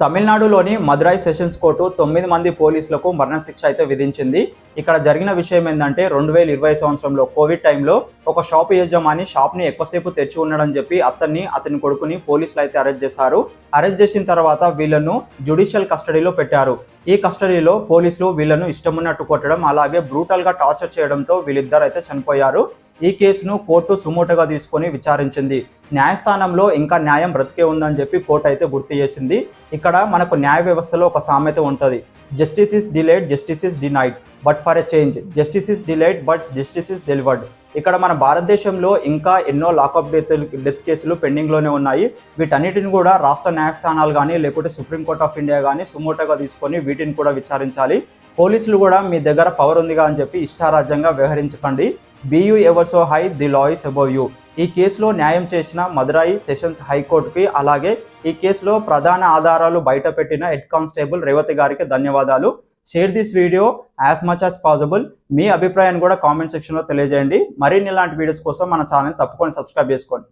తమిళనాడులోని Madurai sessions court 9 మంది పోలీసులకు మరణశిక్ష అయితే విధించింది. ఇక్కడ జరిగిన విషయం ఏంటంటే 2020 సంవత్సరంలో కోవిడ్ టైంలో ఒక షాప్ యజమాని షాప్ని ఎక్కువసేపు తెరిచి ఉండడం చెప్పి అతని కొడుకుని పోలీసులు అయితే అరెస్ట్ చేశారు. అరెస్ట్ చేసిన తర్వాత వీళ్ళను జ్యుడిషియల్ కస్టడీలో పెట్టారు. ఈ కస్టడీలో పోలీసులు వీళ్ళను ఇష్టమున్నట్టు కొట్టడం అలాగే బ్రూటల్గా టార్చర్ చేయడంతో వీళ్ళిద్దరు అయితే చనిపోయారు. ఈ కేసును కోర్టు సుమోటోగా తీసుకొని విచారించింది. న్యాయస్థానంలో ఇంకా న్యాయం బ్రతికే ఉందని చెప్పి కోర్టు అయితే గుర్తు చేసింది. ఇక్కడ మనకు న్యాయ వ్యవస్థలో ఒక సామెత ఉంటుంది, justice is delayed, justice is denied, but for a change justice is delayed but justice is delivered. ఇక్కడ మన భారతదేశంలో ఇంకా ఎన్నో లాకప్ డెత్ కేసులు పెండింగ్లోనే ఉన్నాయి. వీటన్నిటిని కూడా రాష్ట్ర న్యాయస్థానాలు కానీ లేకుంటే సుప్రీంకోర్ట్ ఆఫ్ ఇండియా కానీ సుమోటోగా తీసుకొని వీటిని కూడా విచారించాలి. పోలీసులు కూడా మీ దగ్గర పవర్ ఉందిగా అని చెప్పి ఇష్టారాజ్యంగా వ్యవహరించకండి. Be you ever so high, the law is above you. ఈ కేసులో న్యాయం చేసిన మదురై సెషన్స్ హైకోర్టుకి అలాగే ఈ కేసులో ప్రధాన ఆధారాలు బయటపెట్టిన హెడ్ కానిస్టేబుల్ రేవతి గారికి ధన్యవాదాలు. Share this video as much as possible. మీ అభిప్రాయాన్ని కూడా కామెంట్ సెక్షన్లో తెలియజేయండి. మరిన్ని ఇలాంటి వీడియోస్ కోసం మన ఛానల్ తప్పకుండా సబ్స్క్రైబ్ చేసుకోండి.